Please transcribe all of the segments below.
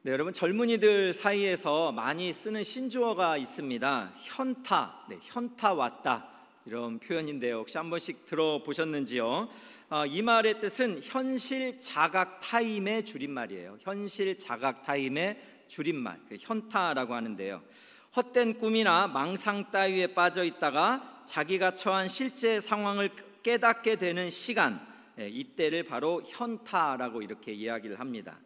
네, 여러분 젊은이들 사이에서 많이 쓰는 신조어가 있습니다. 현타, 현타 왔다 이런 표현인데요. 혹시 한 번씩 들어보셨는지요? 이 말의 뜻은 현실 자각 타임의 줄임말이에요. 현실 자각 타임의 줄임말, 현타라고 하는데요. 헛된 꿈이나 망상 따위에 빠져 있다가 자기가 처한 실제 상황을 깨닫게 되는 시간, 이때를 바로 현타라고 이렇게 이야기를 합니다.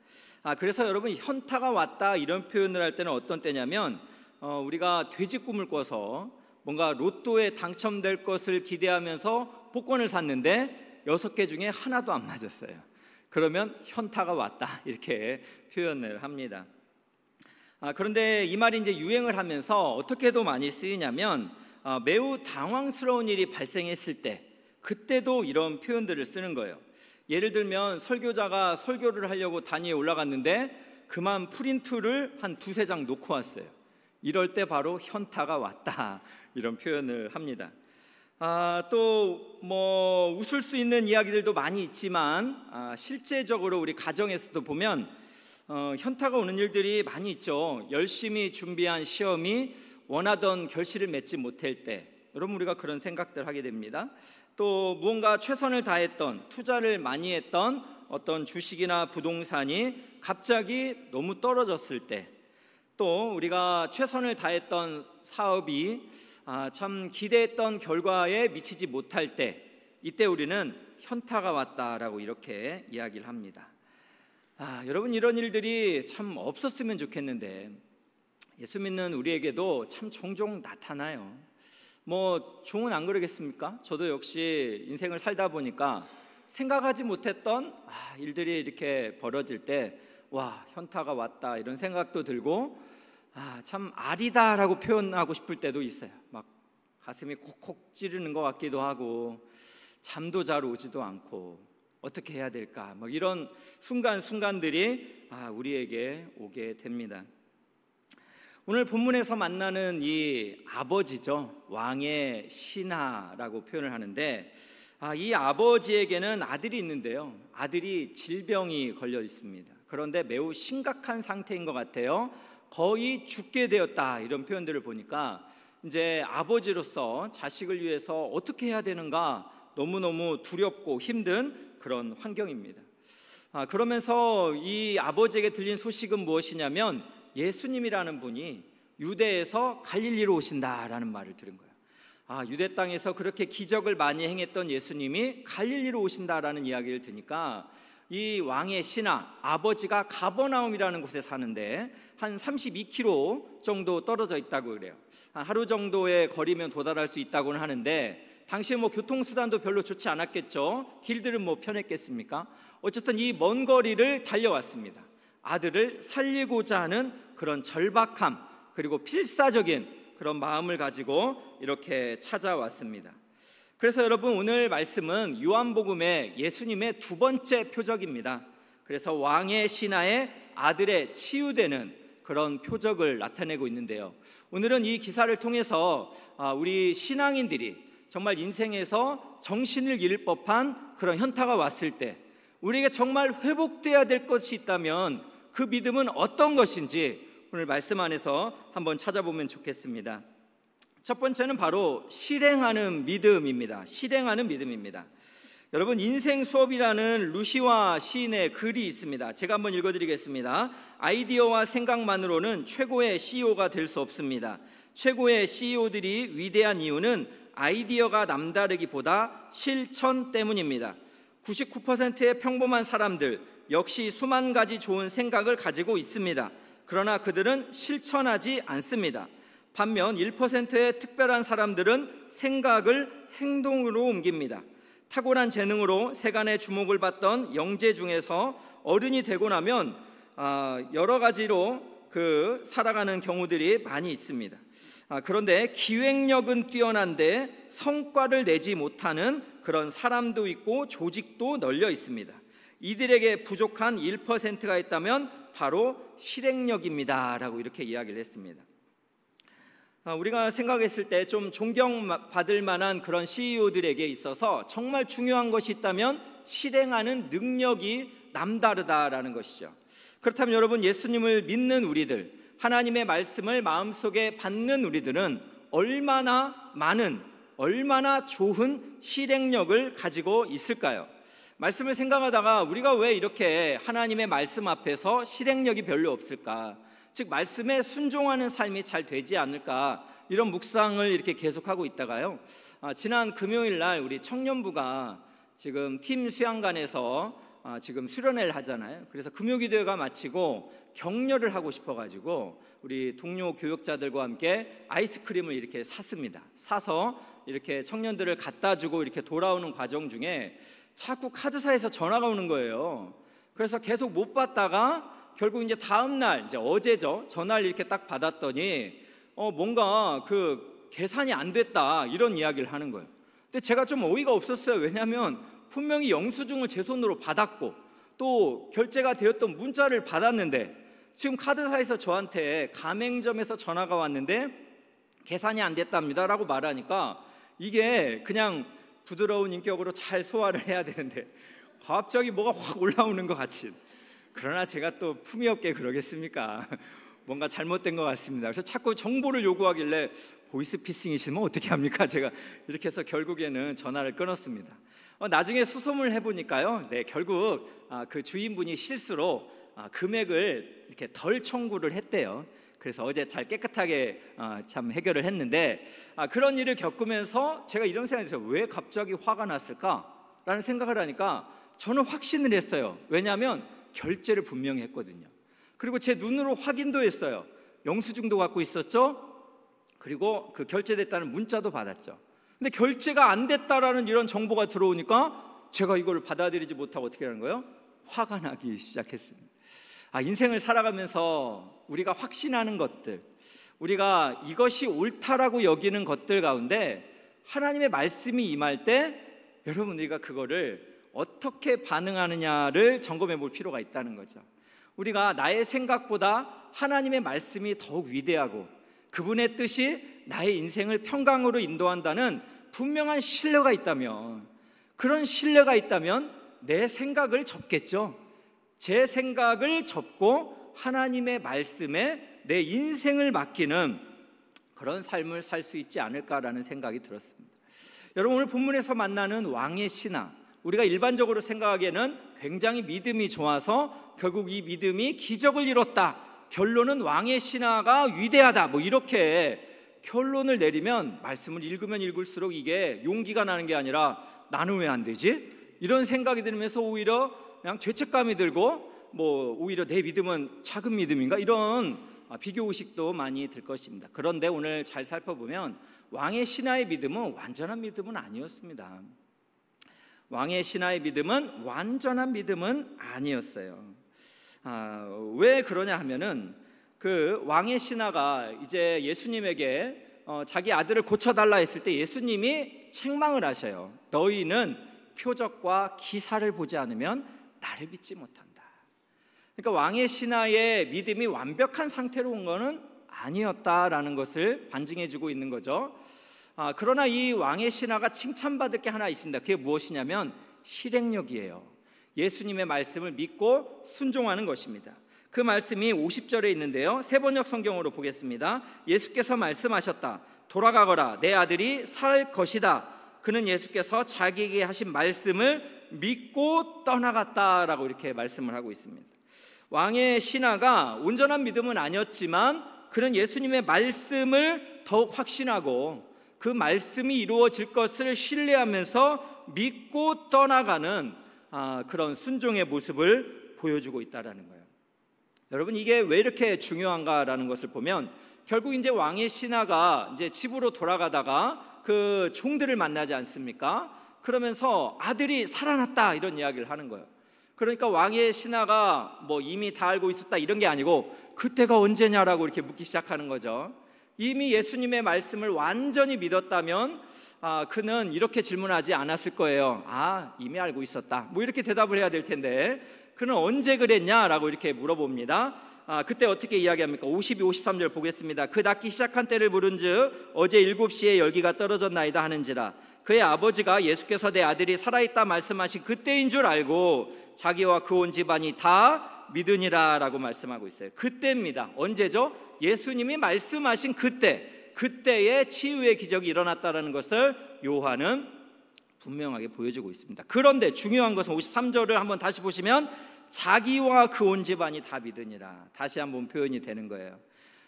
그래서 여러분 현타가 왔다 이런 표현을 할 때는 어떤 때냐면 우리가 돼지 꿈을 꿔서 뭔가 로또에 당첨될 것을 기대하면서 복권을 샀는데 6개 중에 하나도 안 맞았어요. 그러면 현타가 왔다 이렇게 표현을 합니다. 그런데 이 말이 이제 유행을 하면서 어떻게도 많이 쓰이냐면 매우 당황스러운 일이 발생했을 때 그때도 이런 표현들을 쓰는 거예요. 예를 들면 설교자가 설교를 하려고 단위에 올라갔는데 그만 프린트를 한 2-3장 놓고 왔어요. 이럴 때 바로 현타가 왔다 이런 표현을 합니다. 또 뭐 웃을 수 있는 이야기들도 많이 있지만 실제적으로 우리 가정에서도 보면 현타가 오는 일들이 많이 있죠. 열심히 준비한 시험이 원하던 결실을 맺지 못할 때 여러분 우리가 그런 생각들 하게 됩니다. 또 무언가 최선을 다했던 투자를 많이 했던 어떤 주식이나 부동산이 갑자기 너무 떨어졌을 때, 또 우리가 최선을 다했던 사업이 참 기대했던 결과에 미치지 못할 때, 이때 우리는 현타가 왔다라고 이렇게 이야기를 합니다. 여러분 이런 일들이 참 없었으면 좋겠는데 예수 믿는 우리에게도 참 종종 나타나요. 뭐 종은 안 그러겠습니까? 저도 역시 인생을 살다 보니까 생각하지 못했던 일들이 이렇게 벌어질 때 와, 현타가 왔다 이런 생각도 들고 참 아리다라고 표현하고 싶을 때도 있어요. 막 가슴이 콕콕 찌르는 것 같기도 하고 잠도 잘 오지도 않고 어떻게 해야 될까 막 이런 순간순간들이 우리에게 오게 됩니다. 오늘 본문에서 만나는 이 아버지죠. 왕의 신하라고 표현을 하는데 이 아버지에게는 아들이 있는데요. 아들이 질병이 걸려 있습니다. 그런데 매우 심각한 상태인 것 같아요. 거의 죽게 되었다 이런 표현들을 보니까 이제 아버지로서 자식을 위해서 어떻게 해야 되는가 너무너무 두렵고 힘든 그런 환경입니다. 그러면서 이 아버지에게 들린 소식은 무엇이냐면 예수님이라는 분이 유대에서 갈릴리로 오신다라는 말을 들은 거예요. 유대 땅에서 그렇게 기적을 많이 행했던 예수님이 갈릴리로 오신다라는 이야기를 들으니까 이 왕의 신하 아버지가 가버나움이라는 곳에 사는데 한 32km 정도 떨어져 있다고 그래요. 하루 정도의 거리면 도달할 수 있다고는 하는데 당시에 뭐 교통수단도 별로 좋지 않았겠죠. 길들은 뭐 편했겠습니까? 어쨌든 이 먼 거리를 달려왔습니다. 아들을 살리고자 하는 그런 절박함 그리고 필사적인 그런 마음을 가지고 이렇게 찾아왔습니다. 그래서 여러분 오늘 말씀은 요한복음의 예수님의 두 번째 표적입니다. 그래서 왕의 신하의 아들의 치유되는 그런 표적을 나타내고 있는데요. 오늘은 이 기사를 통해서 우리 신앙인들이 정말 인생에서 정신을 잃을 법한 그런 현타가 왔을 때 우리에게 정말 회복돼야 될 것이 있다면 그 믿음은 어떤 것인지 오늘 말씀 안에서 한번 찾아보면 좋겠습니다. 첫 번째는 바로 실행하는 믿음입니다. 실행하는 믿음입니다. 여러분 인생 수업이라는 루시와 시인의 글이 있습니다. 제가 한번 읽어드리겠습니다. 아이디어와 생각만으로는 최고의 CEO가 될 수 없습니다. 최고의 CEO들이 위대한 이유는 아이디어가 남다르기보다 실천 때문입니다. 99%의 평범한 사람들 역시 수만 가지 좋은 생각을 가지고 있습니다. 그러나 그들은 실천하지 않습니다. 반면 1%의 특별한 사람들은 생각을 행동으로 옮깁니다. 탁월한 재능으로 세간의 주목을 받던 영재 중에서 어른이 되고 나면 여러 가지로 살아가는 경우들이 많이 있습니다. 그런데 기획력은 뛰어난데 성과를 내지 못하는 그런 사람도 있고 조직도 널려 있습니다. 이들에게 부족한 1%가 있다면 바로 실행력입니다 라고 이렇게 이야기를 했습니다. 우리가 생각했을 때 좀 존경받을 만한 그런 CEO들에게 있어서 정말 중요한 것이 있다면 실행하는 능력이 남다르다라는 것이죠. 그렇다면 여러분, 예수님을 믿는 우리들, 하나님의 말씀을 마음속에 받는 우리들은 얼마나 많은, 얼마나 좋은 실행력을 가지고 있을까요? 말씀을 생각하다가 우리가 왜 이렇게 하나님의 말씀 앞에서 실행력이 별로 없을까? 즉 말씀에 순종하는 삶이 잘 되지 않을까? 이런 묵상을 이렇게 계속하고 있다가요, 지난 금요일 날 우리 청년부가 지금 팀 수양관에서 지금 수련회를 하잖아요. 그래서 금요기도회가 마치고 격려를 하고 싶어가지고 우리 동료 교역자들과 함께 아이스크림을 이렇게 샀습니다. 사서 이렇게 청년들을 갖다 주고 이렇게 돌아오는 과정 중에 자꾸 카드사에서 전화가 오는 거예요. 그래서 계속 못 받다가 결국 이제 다음 날, 이제 어제죠, 전화를 이렇게 딱 받았더니 뭔가 그 계산이 안 됐다 이런 이야기를 하는 거예요. 근데 제가 좀 어이가 없었어요. 왜냐하면 분명히 영수증을 제 손으로 받았고 또 결제가 되었던 문자를 받았는데 지금 카드사에서 저한테 가맹점에서 전화가 왔는데 계산이 안 됐답니다 라고 말하니까 이게 그냥 부드러운 인격으로 잘 소화를 해야 되는데 갑자기 뭐가 확 올라오는 것 같이. 그러나 제가 또 품위 없게 그러겠습니까? 뭔가 잘못된 것 같습니다. 그래서 자꾸 정보를 요구하길래 보이스피싱이시면 어떻게 합니까? 제가 이렇게 해서 결국에는 전화를 끊었습니다. 나중에 수소문을 해보니까요, 결국 그 주인분이 실수로 금액을 이렇게 덜 청구를 했대요. 그래서 어제 잘 깨끗하게 참 해결을 했는데, 그런 일을 겪으면서 제가 이런 생각이 들어요. 왜 갑자기 화가 났을까라는 생각을 하니까 저는 확신을 했어요. 왜냐하면 결제를 분명히 했거든요. 그리고 제 눈으로 확인도 했어요. 영수증도 갖고 있었죠. 그리고 그 결제됐다는 문자도 받았죠. 근데 결제가 안 됐다라는 이런 정보가 들어오니까 제가 이걸 받아들이지 못하고 어떻게 하는 거예요? 화가 나기 시작했습니다. 인생을 살아가면서 우리가 확신하는 것들, 우리가 이것이 옳다라고 여기는 것들 가운데 하나님의 말씀이 임할 때 여러분, 우리가 그거를 어떻게 반응하느냐를 점검해 볼 필요가 있다는 거죠. 우리가 나의 생각보다 하나님의 말씀이 더욱 위대하고 그분의 뜻이 나의 인생을 평강으로 인도한다는 분명한 신뢰가 있다면, 그런 신뢰가 있다면 내 생각을 접겠죠. 제 생각을 접고 하나님의 말씀에 내 인생을 맡기는 그런 삶을 살 수 있지 않을까라는 생각이 들었습니다. 여러분, 오늘 본문에서 만나는 왕의 신하, 우리가 일반적으로 생각하기에는 굉장히 믿음이 좋아서 결국 이 믿음이 기적을 이뤘다, 결론은 왕의 신하가 위대하다, 뭐 이렇게 결론을 내리면 말씀을 읽으면 읽을수록 이게 용기가 나는 게 아니라 나는 왜 안 되지? 이런 생각이 들면서 오히려 그냥 죄책감이 들고 뭐 오히려 내 믿음은 작은 믿음인가? 이런 비교의식도 많이 들 것입니다. 그런데 오늘 잘 살펴보면 왕의 신하의 믿음은 완전한 믿음은 아니었습니다. 왕의 신하의 믿음은 완전한 믿음은 아니었어요. 왜 그러냐 하면은 그 왕의 신하가 이제 예수님에게 자기 아들을 고쳐달라 했을 때 예수님이 책망을 하셔요. 너희는 표적과 기사를 보지 않으면 나를 믿지 못한다. 그러니까 왕의 신하의 믿음이 완벽한 상태로 온 것은 아니었다라는 것을 반증해주고 있는 거죠. 그러나 이 왕의 신하가 칭찬받을 게 하나 있습니다. 그게 무엇이냐면 실행력이에요. 예수님의 말씀을 믿고 순종하는 것입니다. 그 말씀이 50절에 있는데요, 세번역 성경으로 보겠습니다. 예수께서 말씀하셨다. 돌아가거라, 내 아들이 살 것이다. 그는 예수께서 자기에게 하신 말씀을 믿고 떠나갔다라고 이렇게 말씀을 하고 있습니다. 왕의 신하가 온전한 믿음은 아니었지만 그는 예수님의 말씀을 더욱 확신하고 그 말씀이 이루어질 것을 신뢰하면서 믿고 떠나가는 그런 순종의 모습을 보여주고 있다라는 거예요. 여러분, 이게 왜 이렇게 중요한가라는 것을 보면 결국 이제 왕의 신하가 이제 집으로 돌아가다가 그 종들을 만나지 않습니까? 그러면서 아들이 살아났다 이런 이야기를 하는 거예요. 그러니까 왕의 신하가 뭐 이미 다 알고 있었다 이런 게 아니고 그때가 언제냐라고 이렇게 묻기 시작하는 거죠. 이미 예수님의 말씀을 완전히 믿었다면 그는 이렇게 질문하지 않았을 거예요. 이미 알고 있었다, 뭐 이렇게 대답을 해야 될 텐데 그는 언제 그랬냐라고 이렇게 물어봅니다. 그때 어떻게 이야기합니까? 52, 53절 보겠습니다. 그 낫기 시작한 때를 물은즉 어제 7시에 열기가 떨어졌나이다 하는지라 그의 아버지가 예수께서 내 아들이 살아있다 말씀하신 그때인 줄 알고 자기와 그 온 집안이 다 믿으니라 라고 말씀하고 있어요. 그때입니다. 언제죠? 예수님이 말씀하신 그때의 치유의 기적이 일어났다는 것을 요한은 분명하게 보여주고 있습니다. 그런데 중요한 것은 53절을 한번 다시 보시면 자기와 그 온 집안이 다 믿으니라, 다시 한번 표현이 되는 거예요.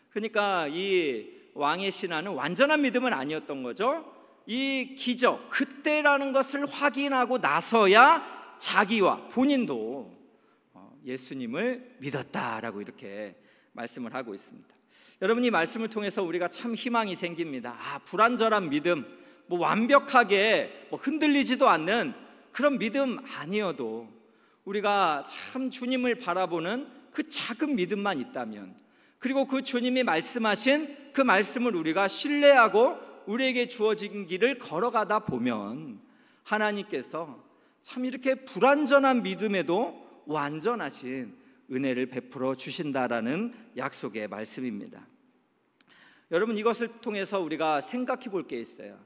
그러니까 이 왕의 신하는 완전한 믿음은 아니었던 거죠. 이 기적, 그때라는 것을 확인하고 나서야 자기와 본인도 예수님을 믿었다라고 이렇게 말씀을 하고 있습니다. 여러분, 이 말씀을 통해서 우리가 참 희망이 생깁니다. 불완전한 믿음, 완벽하게 흔들리지도 않는 그런 믿음 아니어도 우리가 참 주님을 바라보는 그 작은 믿음만 있다면, 그리고 그 주님이 말씀하신 그 말씀을 우리가 신뢰하고 우리에게 주어진 길을 걸어가다 보면 하나님께서 참 이렇게 불완전한 믿음에도 완전하신 은혜를 베풀어 주신다라는 약속의 말씀입니다. 여러분, 이것을 통해서 우리가 생각해 볼 게 있어요.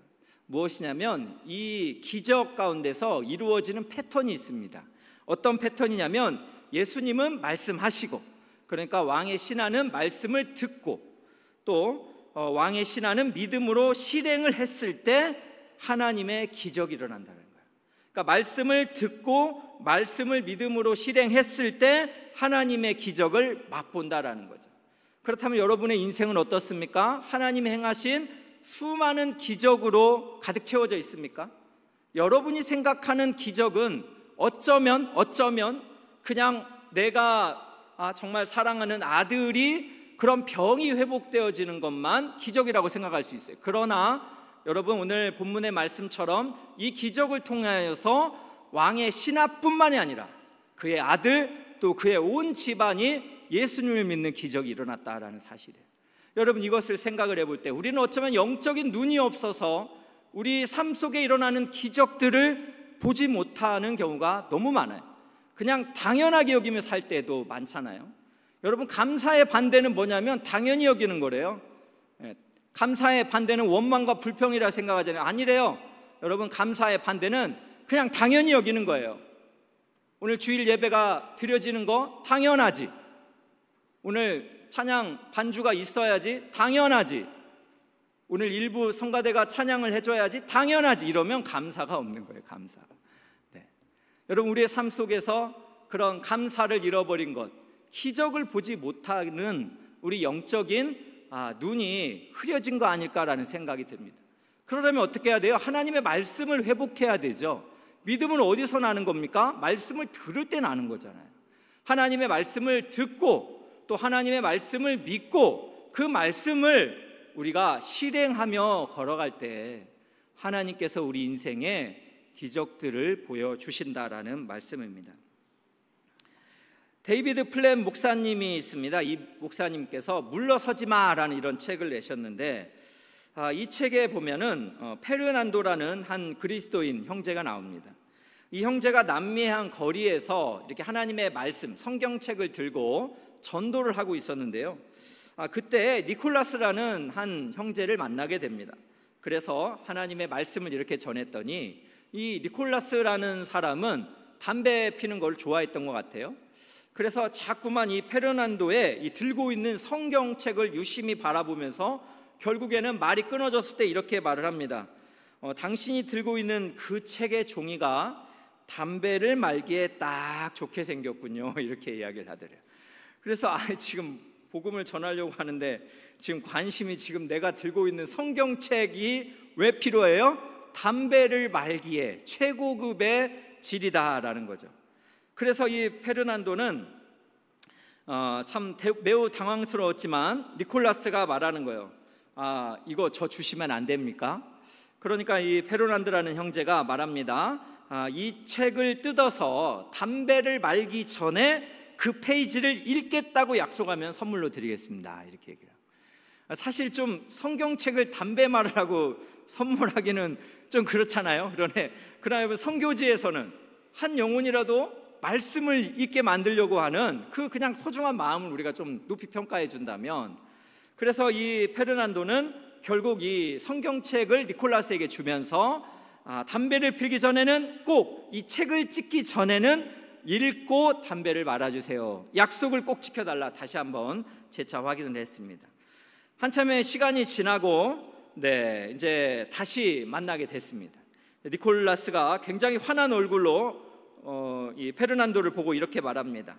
무엇이냐면 이 기적 가운데서 이루어지는 패턴이 있습니다. 어떤 패턴이냐면 예수님은 말씀하시고, 그러니까 왕의 신하는 말씀을 듣고, 또 왕의 신하는 믿음으로 실행을 했을 때 하나님의 기적이 일어난다는 거예요. 그러니까 말씀을 듣고 말씀을 믿음으로 실행했을 때 하나님의 기적을 맛본다라는 거죠. 그렇다면 여러분의 인생은 어떻습니까? 하나님이 행하신 수많은 기적으로 가득 채워져 있습니까? 여러분이 생각하는 기적은 어쩌면 그냥 내가 정말 사랑하는 아들이 그런 병이 회복되어지는 것만 기적이라고 생각할 수 있어요. 그러나 여러분, 오늘 본문의 말씀처럼 이 기적을 통하여서 왕의 신하뿐만이 아니라 그의 아들, 또 그의 온 집안이 예수님을 믿는 기적이 일어났다라는 사실이에요. 여러분, 이것을 생각을 해볼 때 우리는 어쩌면 영적인 눈이 없어서 우리 삶 속에 일어나는 기적들을 보지 못하는 경우가 너무 많아요. 그냥 당연하게 여기며 살 때도 많잖아요. 여러분, 감사의 반대는 뭐냐면 당연히 여기는 거래요. 감사의 반대는 원망과 불평이라 생각하잖아요. 아니래요. 여러분, 감사의 반대는 그냥 당연히 여기는 거예요. 오늘 주일 예배가 드려지는 거 당연하지. 오늘 찬양 반주가 있어야지 당연하지. 오늘 일부 성가대가 찬양을 해줘야지 당연하지. 이러면 감사가 없는 거예요. 감사가. 네. 여러분, 우리의 삶 속에서 그런 감사를 잃어버린 것, 기적을 보지 못하는 우리 영적인 눈이 흐려진 거 아닐까라는 생각이 듭니다. 그러려면 어떻게 해야 돼요? 하나님의 말씀을 회복해야 되죠. 믿음은 어디서 나는 겁니까? 말씀을 들을 때 나는 거잖아요. 하나님의 말씀을 듣고 또 하나님의 말씀을 믿고 그 말씀을 우리가 실행하며 걸어갈 때 하나님께서 우리 인생에 기적들을 보여주신다라는 말씀입니다. 데이비드 플랜 목사님이 있습니다. 이 목사님께서 물러서지 마라는 이런 책을 내셨는데, 이 책에 보면은 페르난도라는 한 그리스도인 형제가 나옵니다. 이 형제가 남미의 한 거리에서 이렇게 하나님의 말씀, 성경책을 들고 전도를 하고 있었는데요. 그때 니콜라스라는 한 형제를 만나게 됩니다. 그래서 하나님의 말씀을 이렇게 전했더니 이 니콜라스라는 사람은 담배 피는 걸 좋아했던 것 같아요. 그래서 자꾸만 이 페르난도의 이 들고 있는 성경책을 유심히 바라보면서 결국에는 말이 끊어졌을 때 이렇게 말을 합니다. 당신이 들고 있는 그 책의 종이가 담배를 말기에 딱 좋게 생겼군요. 이렇게 이야기를 하더래요. 그래서 지금 복음을 전하려고 하는데 지금 관심이 지금 내가 들고 있는 성경책이 왜 필요해요? 담배를 말기에 최고급의 질이다라는 거죠. 그래서 이 페르난도는 참 매우 당황스러웠지만 니콜라스가 말하는 거예요. 이거 저 주시면 안 됩니까? 그러니까 이 페르난도라는 형제가 말합니다. 이 책을 뜯어서 담배를 말기 전에 그 페이지를 읽겠다고 약속하면 선물로 드리겠습니다. 이렇게 얘기해요. 사실 좀 성경책을 담배 말을 하고 선물하기는 좀 그렇잖아요. 그러나 선교지에서는 한 영혼이라도 말씀을 읽게 만들려고 하는 그 그냥 소중한 마음을 우리가 좀 높이 평가해 준다면, 그래서 이 페르난도는 결국 이 성경책을 니콜라스에게 주면서 담배를 피우기 전에는 꼭 이 책을 찍기 전에는 읽고 담배를 말아주세요. 약속을 꼭 지켜달라. 다시 한번 재차 확인을 했습니다. 한참의 시간이 지나고 이제 다시 만나게 됐습니다. 니콜라스가 굉장히 화난 얼굴로 이 페르난도를 보고 이렇게 말합니다.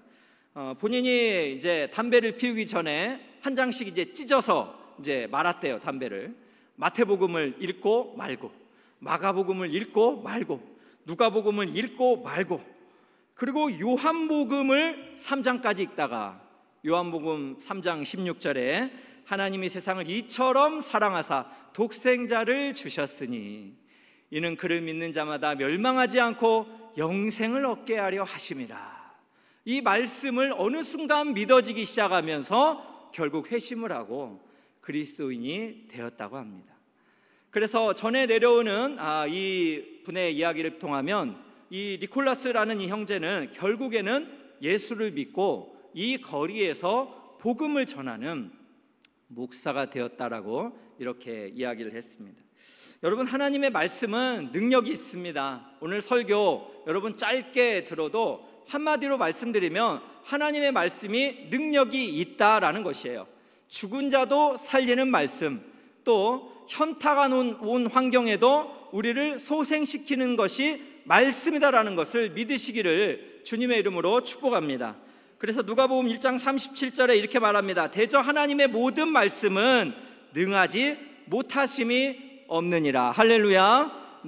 본인이 이제 담배를 피우기 전에 한 장씩 이제 찢어서 이제 말았대요. 담배를. 마태복음을 읽고 말고, 마가복음을 읽고 말고, 누가복음을 읽고 말고, 그리고 요한복음을 3장까지 읽다가 요한복음 3장 16절에 하나님이 세상을 이처럼 사랑하사 독생자를 주셨으니 이는 그를 믿는 자마다 멸망하지 않고 영생을 얻게 하려 하심이라. 이 말씀을 어느 순간 믿어지기 시작하면서 결국 회심을 하고 그리스도인이 되었다고 합니다. 그래서 전에 내려오는 이 분의 이야기를 통하면 이 니콜라스라는 이 형제는 결국에는 예수를 믿고 이 거리에서 복음을 전하는 목사가 되었다라고 이렇게 이야기를 했습니다. 여러분, 하나님의 말씀은 능력이 있습니다. 오늘 설교 여러분 짧게 들어도 한마디로 말씀드리면 하나님의 말씀이 능력이 있다라는 것이에요. 죽은 자도 살리는 말씀, 또 현타가 온 환경에도 우리를 소생시키는 것이 말씀이다라는 것을 믿으시기를 주님의 이름으로 축복합니다. 그래서 누가복음 1장 37절에 이렇게 말합니다. 대저 하나님의 모든 말씀은 능하지 못하심이 없느니라. 할렐루야.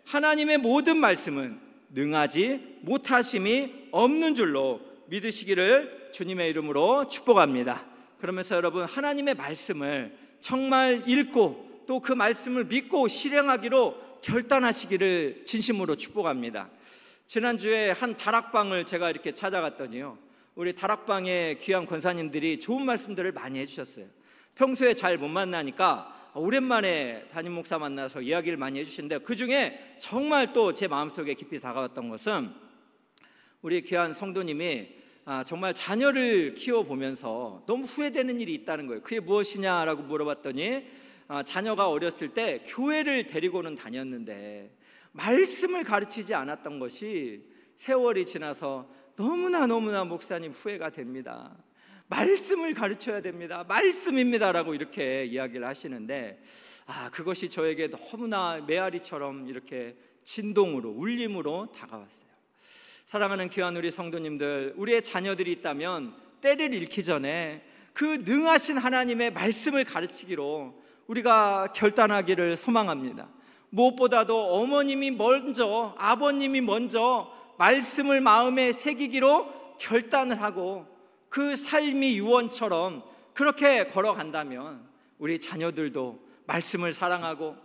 하나님의 모든 말씀은 능하지 못하심이 없는 줄로 믿으시기를 주님의 이름으로 축복합니다. 그러면서 여러분, 하나님의 말씀을 정말 읽고 또 그 말씀을 믿고 실행하기로 결단하시기를 진심으로 축복합니다. 지난주에 한 다락방을 제가 이렇게 찾아갔더니요, 우리 다락방의 귀한 권사님들이 좋은 말씀들을 많이 해주셨어요. 평소에 잘 못 만나니까 오랜만에 담임 목사 만나서 이야기를 많이 해주시는데, 그 중에 정말 또 제 마음속에 깊이 다가왔던 것은 우리 귀한 성도님이 정말 자녀를 키워보면서 너무 후회되는 일이 있다는 거예요. 그게 무엇이냐라고 물어봤더니 자녀가 어렸을 때 교회를 데리고는 다녔는데 말씀을 가르치지 않았던 것이 세월이 지나서 너무나 목사님 후회가 됩니다. 말씀을 가르쳐야 됩니다. 말씀입니다라고 이렇게 이야기를 하시는데, 그것이 저에게 너무나 메아리처럼 이렇게 진동으로, 울림으로 다가왔어요. 사랑하는 귀한 우리 성도님들, 우리의 자녀들이 있다면 때를 잃기 전에 그 능하신 하나님의 말씀을 가르치기로 우리가 결단하기를 소망합니다. 무엇보다도 어머님이 먼저, 아버님이 먼저 말씀을 마음에 새기기로 결단을 하고 그 삶이 유언처럼 그렇게 걸어간다면 우리 자녀들도 말씀을 사랑하고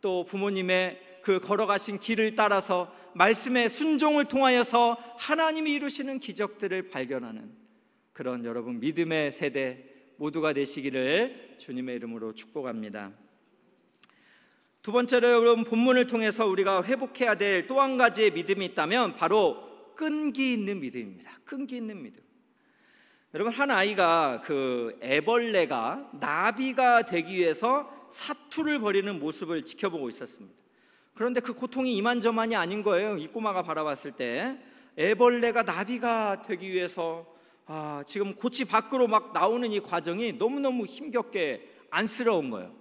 또 부모님의 그 걸어가신 길을 따라서 말씀의 순종을 통하여서 하나님이 이루시는 기적들을 발견하는 그런 여러분 믿음의 세대 모두가 되시기를 주님의 이름으로 축복합니다. 두 번째로 여러분, 본문을 통해서 우리가 회복해야 될 또 한 가지의 믿음이 있다면 바로 끈기 있는 믿음입니다. 끈기 있는 믿음. 여러분, 한 아이가 그 애벌레가 나비가 되기 위해서 사투를 벌이는 모습을 지켜보고 있었습니다. 그런데 그 고통이 이만저만이 아닌 거예요. 이 꼬마가 바라봤을 때 애벌레가 나비가 되기 위해서 지금 고치 밖으로 막 나오는 이 과정이 너무너무 힘겹게 안쓰러운 거예요.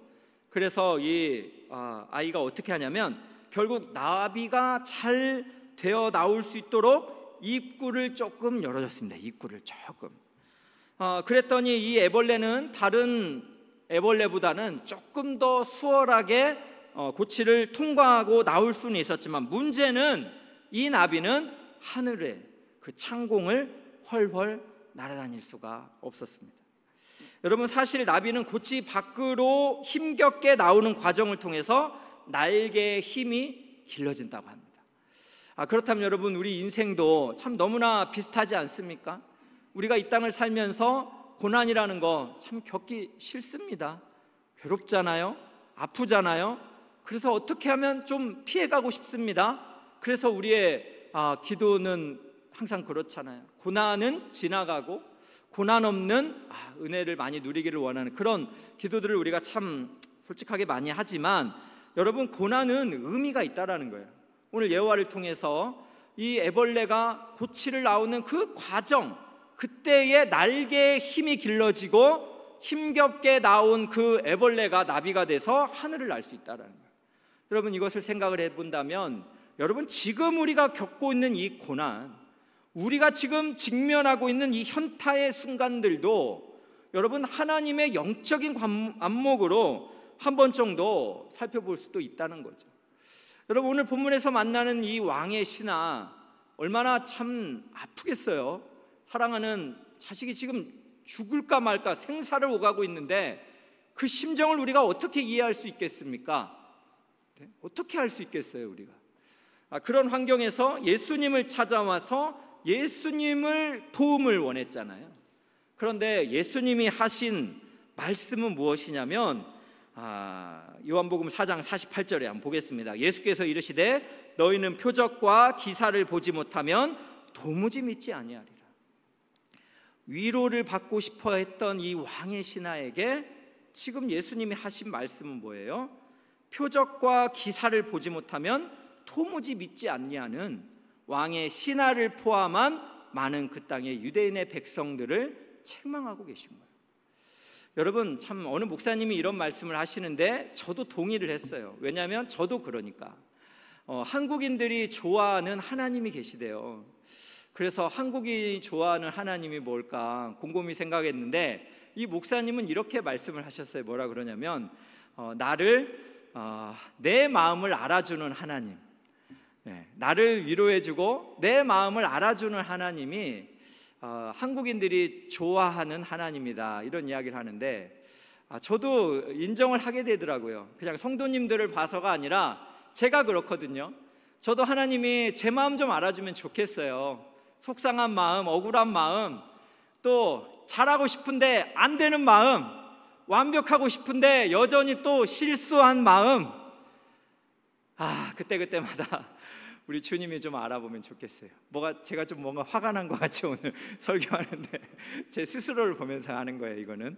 그래서 이 아이가 어떻게 하냐면 결국 나비가 잘 되어 나올 수 있도록 입구를 조금 열어줬습니다. 입구를 조금. 그랬더니 이 애벌레는 다른 애벌레보다는 조금 더 수월하게 고치를 통과하고 나올 수는 있었지만, 문제는 이 나비는 하늘에 그 창공을 훨훨 날아다닐 수가 없었습니다. 여러분, 사실 나비는 고치 밖으로 힘겹게 나오는 과정을 통해서 날개의 힘이 길러진다고 합니다. 그렇다면 여러분, 우리 인생도 참 너무나 비슷하지 않습니까? 우리가 이 땅을 살면서 고난이라는 거 참 겪기 싫습니다. 괴롭잖아요. 아프잖아요. 그래서 어떻게 하면 좀 피해가고 싶습니다. 그래서 우리의 기도는 항상 그렇잖아요. 고난은 지나가고 고난 없는 은혜를 많이 누리기를 원하는 그런 기도들을 우리가 참 솔직하게 많이 하지만, 여러분, 고난은 의미가 있다라는 거예요. 오늘 예화를 통해서 이 애벌레가 고치를 나오는 그 과정, 그때의 날개에 힘이 길러지고 힘겹게 나온 그 애벌레가 나비가 돼서 하늘을 날 수 있다라는 거예요. 여러분, 이것을 생각을 해본다면 여러분, 지금 우리가 겪고 있는 이 고난, 우리가 지금 직면하고 있는 이 현타의 순간들도 여러분, 하나님의 영적인 안목으로 한 번 정도 살펴볼 수도 있다는 거죠. 여러분, 오늘 본문에서 만나는 이 왕의 신하, 얼마나 참 아프겠어요. 사랑하는 자식이 지금 죽을까 말까 생사를 오가고 있는데 그 심정을 우리가 어떻게 이해할 수 있겠습니까? 어떻게 할 수 있겠어요, 우리가? 그런 환경에서 예수님을 찾아와서 예수님을 도움을 원했잖아요. 그런데 예수님이 하신 말씀은 무엇이냐면 요한복음 4장 48절에 한번 보겠습니다. 예수께서 이르시되 너희는 표적과 기사를 보지 못하면 도무지 믿지 아니하리라. 위로를 받고 싶어 했던 이 왕의 신하에게 지금 예수님이 하신 말씀은 뭐예요? 표적과 기사를 보지 못하면 도무지 믿지 않냐는 왕의 신하를 포함한 많은 그 땅의 유대인의 백성들을 책망하고 계신 거예요. 여러분, 참 어느 목사님이 이런 말씀을 하시는데 저도 동의를 했어요. 왜냐하면 저도 그러니까 한국인들이 좋아하는 하나님이 계시대요. 그래서 한국인이 좋아하는 하나님이 뭘까 곰곰이 생각했는데 이 목사님은 이렇게 말씀을 하셨어요. 뭐라 그러냐면 내 마음을 알아주는 하나님, 나를 위로해주고 내 마음을 알아주는 하나님이 한국인들이 좋아하는 하나님이다, 이런 이야기를 하는데 저도 인정을 하게 되더라고요. 그냥 성도님들을 봐서가 아니라 제가 그렇거든요. 저도 하나님이 제 마음 좀 알아주면 좋겠어요. 속상한 마음, 억울한 마음, 또 잘하고 싶은데 안 되는 마음, 완벽하고 싶은데 여전히 또 실수한 마음, 그때마다 우리 주님이 좀 알아보면 좋겠어요. 제가 좀 뭔가 화가 난 것 같이 오늘 설교하는데 제 스스로를 보면서 하는 거예요, 이거는.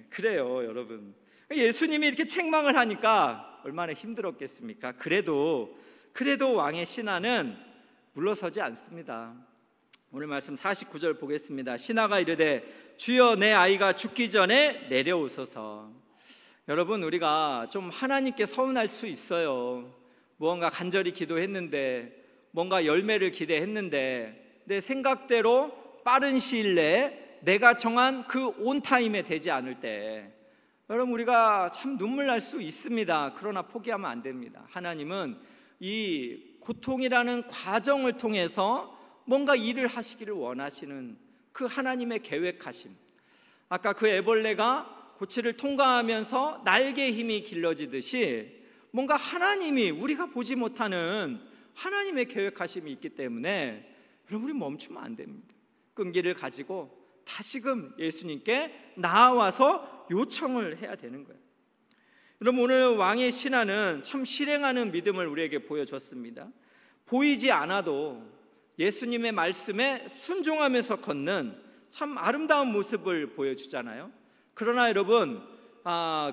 그래요, 여러분. 예수님이 이렇게 책망을 하니까 얼마나 힘들었겠습니까? 그래도 왕의 신하는 물러서지 않습니다. 오늘 말씀 49절 보겠습니다. 신하가 이르되 주여 내 아이가 죽기 전에 내려오소서. 여러분, 우리가 좀 하나님께 서운할 수 있어요. 무언가 간절히 기도했는데, 뭔가 열매를 기대했는데 내 생각대로 빠른 시일 내에 내가 정한 그 온타임에 되지 않을 때 여러분, 우리가 참 눈물 날 수 있습니다. 그러나 포기하면 안 됩니다. 하나님은 이 고통이라는 과정을 통해서 뭔가 일을 하시기를 원하시는 그 하나님의 계획하심, 아까 그 애벌레가 고치를 통과하면서 날개에 힘이 길러지듯이 뭔가 하나님이 우리가 보지 못하는 하나님의 계획하심이 있기 때문에 여러분, 우리 멈추면 안 됩니다. 끈기를 가지고 다시금 예수님께 나아와서 요청을 해야 되는 거예요. 여러분, 오늘 왕의 신하는 참 실행하는 믿음을 우리에게 보여줬습니다. 보이지 않아도 예수님의 말씀에 순종하면서 걷는 참 아름다운 모습을 보여주잖아요. 그러나 여러분,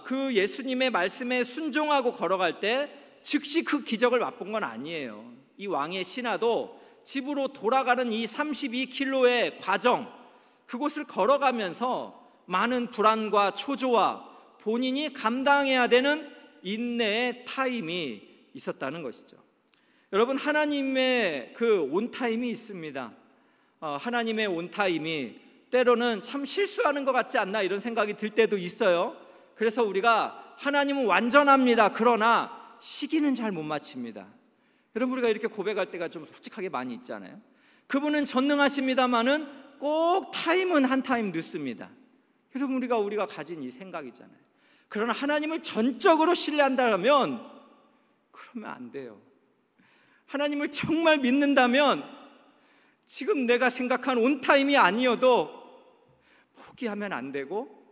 그 예수님의 말씀에 순종하고 걸어갈 때 즉시 그 기적을 맛본 건 아니에요. 이 왕의 신하도 집으로 돌아가는 이 32km의 과정, 그곳을 걸어가면서 많은 불안과 초조와 본인이 감당해야 되는 인내의 타임이 있었다는 것이죠. 여러분, 하나님의 그 온타임이 있습니다. 하나님의 온타임이 때로는 참 실수하는 것 같지 않나 이런 생각이 들 때도 있어요. 그래서 우리가 하나님은 완전합니다. 그러나 시기는 잘 못 맞춥니다. 여러분, 우리가 이렇게 고백할 때가 좀 솔직하게 많이 있잖아요. 그분은 전능하십니다마는 꼭 타임은 한 타임 늦습니다. 여러분, 우리가 가진 이 생각이잖아요. 그러나 하나님을 전적으로 신뢰한다면 그러면 안 돼요. 하나님을 정말 믿는다면 지금 내가 생각한 온타임이 아니어도 포기하면 안 되고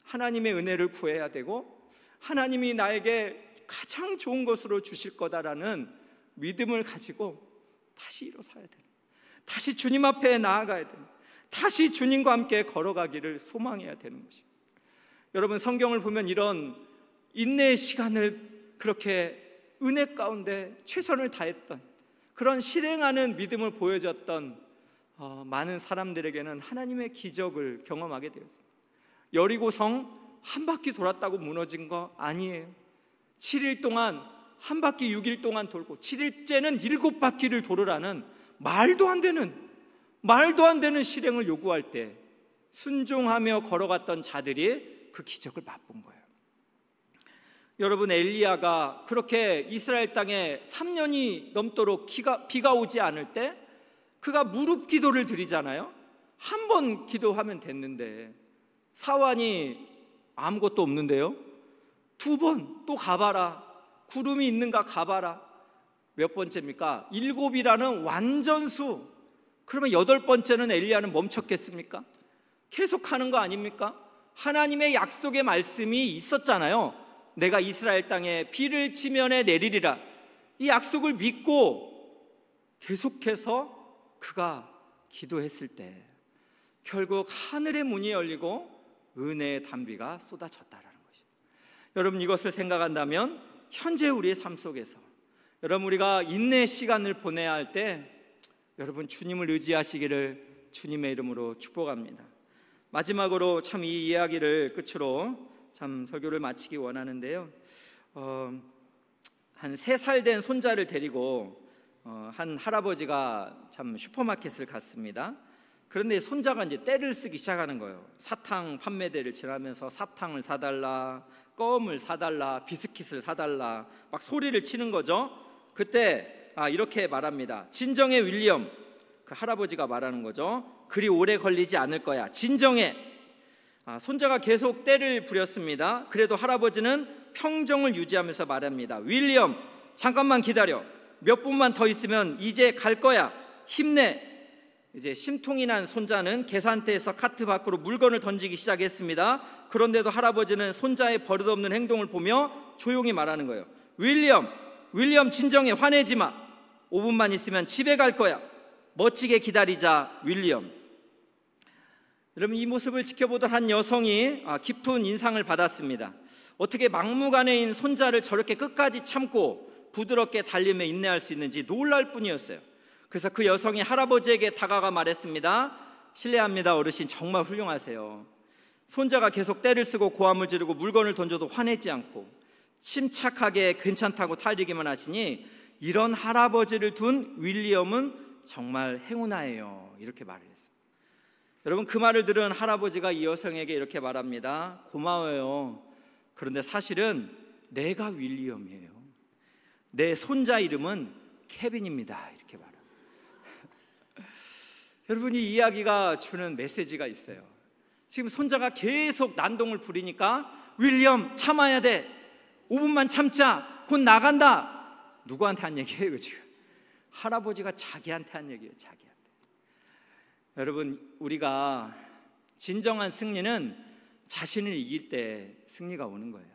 하나님의 은혜를 구해야 되고 하나님이 나에게 가장 좋은 것으로 주실 거다라는 믿음을 가지고 다시 일어서야 돼요. 다시 주님 앞에 나아가야 돼요. 다시 주님과 함께 걸어가기를 소망해야 되는 것입니다. 여러분, 성경을 보면 이런 인내의 시간을 그렇게 은혜 가운데 최선을 다했던, 그런 실행하는 믿음을 보여줬던 많은 사람들에게는 하나님의 기적을 경험하게 되었습니다. 여리고성 한 바퀴 돌았다고 무너진 거 아니에요. 7일 동안, 한 바퀴 6일 동안 돌고 7일째는 7바퀴를 돌으라는 말도 안 되는 실행을 요구할 때 순종하며 걸어갔던 자들이 그 기적을 맛본 거예요. 여러분, 엘리야가 그렇게 이스라엘 땅에 3년이 넘도록 비가 오지 않을 때 그가 무릎 기도를 드리잖아요. 한 번 기도하면 됐는데 사환이 아무것도 없는데요, 2번 또 가봐라, 구름이 있는가 가봐라. 몇 번째입니까? 7이라는 완전수. 그러면 8번째는 엘리야는 멈췄겠습니까? 계속하는 거 아닙니까? 하나님의 약속의 말씀이 있었잖아요. 내가 이스라엘 땅에 비를 지면에 내리리라. 이 약속을 믿고 계속해서 그가 기도했을 때 결국 하늘의 문이 열리고 은혜의 단비가 쏟아졌다라는 것이죠. 여러분, 이것을 생각한다면 현재 우리의 삶 속에서 여러분, 우리가 인내의 시간을 보내야 할 때 여러분, 주님을 의지하시기를 주님의 이름으로 축복합니다. 마지막으로 참 이 이야기를 끝으로 참 설교를 마치기 원하는데요, 한 3살 된 손자를 데리고 한 할아버지가 참 슈퍼마켓을 갔습니다. 그런데 손자가 이제 떼를 쓰기 시작하는 거예요. 사탕 판매대를 지나면서 사탕을 사달라, 껌을 사달라, 비스킷을 사달라, 막 소리를 치는 거죠. 그때 이렇게 말합니다. 진정해 윌리엄. 그 할아버지가 말하는 거죠. 그리 오래 걸리지 않을 거야. 진정해. 손자가 계속 떼를 부렸습니다. 그래도 할아버지는 평정을 유지하면서 말합니다. 윌리엄, 잠깐만 기다려. 몇 분만 더 있으면 이제 갈 거야. 힘내. 이제 심통이 난 손자는 계산대에서 카트 밖으로 물건을 던지기 시작했습니다. 그런데도 할아버지는 손자의 버릇없는 행동을 보며 조용히 말하는 거예요. 윌리엄 진정해. 화내지 마. 5분만 있으면 집에 갈 거야. 멋지게 기다리자 윌리엄. 여러분, 이 모습을 지켜보던 한 여성이 깊은 인상을 받았습니다. 어떻게 막무가내인 손자를 저렇게 끝까지 참고 부드럽게 달리며 인내할 수 있는지 놀랄 뿐이었어요. 그래서 그 여성이 할아버지에게 다가가 말했습니다. 실례합니다 어르신, 정말 훌륭하세요. 손자가 계속 떼를 쓰고 고함을 지르고 물건을 던져도 화내지 않고 침착하게 괜찮다고 달리기만 하시니 이런 할아버지를 둔 윌리엄은 정말 행운아예요. 이렇게 말을 했어요. 여러분, 그 말을 들은 할아버지가 이 여성에게 이렇게 말합니다. 고마워요. 그런데 사실은 내가 윌리엄이에요. 내 손자 이름은 케빈입니다. 이렇게 말합니다. 여러분, 이 이야기가 주는 메시지가 있어요. 지금 손자가 계속 난동을 부리니까 윌리엄 참아야 돼. 5분만 참자. 곧 나간다. 누구한테 한 얘기예요 지금? 할아버지가 자기한테 한 얘기예요. 자기한테. 여러분, 우리가 진정한 승리는 자신을 이길 때 승리가 오는 거예요.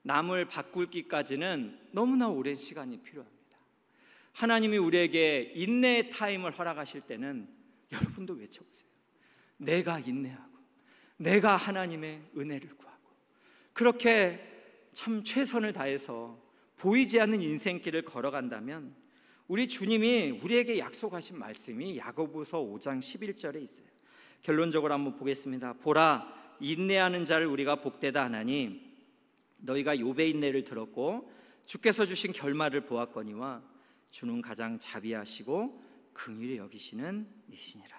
남을 바꿀기까지는 너무나 오랜 시간이 필요합니다. 하나님이 우리에게 인내의 타임을 허락하실 때는 여러분도 외쳐보세요. 내가 인내하고 내가 하나님의 은혜를 구하고 그렇게 참 최선을 다해서 보이지 않는 인생길을 걸어간다면 우리 주님이 우리에게 약속하신 말씀이 야고보서 5장 11절에 있어요. 결론적으로 한번 보겠습니다. 보라, 인내하는 자를 우리가 복되다 하나니 너희가 욥의 인내를 들었고 주께서 주신 결말을 보았거니와 주는 가장 자비하시고 긍휼히 여기시는 이시니라.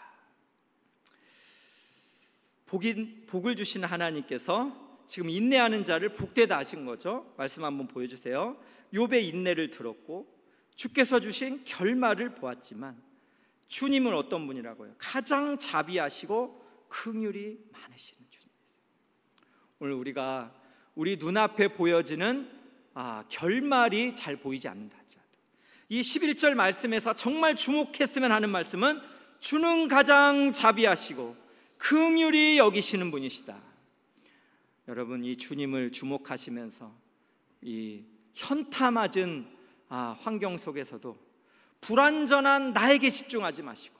복을 주시는 하나님께서 지금 인내하는 자를 복되다 하신 거죠. 말씀 한번 보여주세요. 욥의 인내를 들었고 주께서 주신 결말을 보았지만 주님은 어떤 분이라고요? 가장 자비하시고 긍휼이 많으시는 주님이세요. 오늘 우리가 우리 눈앞에 보여지는 결말이 잘 보이지 않는다 하더라도 이 11절 말씀에서 정말 주목했으면 하는 말씀은 주는 가장 자비하시고 긍휼히 여기시는 분이시다. 여러분, 이 주님을 주목하시면서 이 현타 맞은 환경 속에서도 불완전한 나에게 집중하지 마시고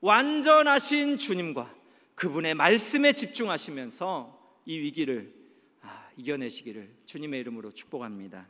완전하신 주님과 그분의 말씀에 집중하시면서 이 위기를 이겨내시기를 주님의 이름으로 축복합니다.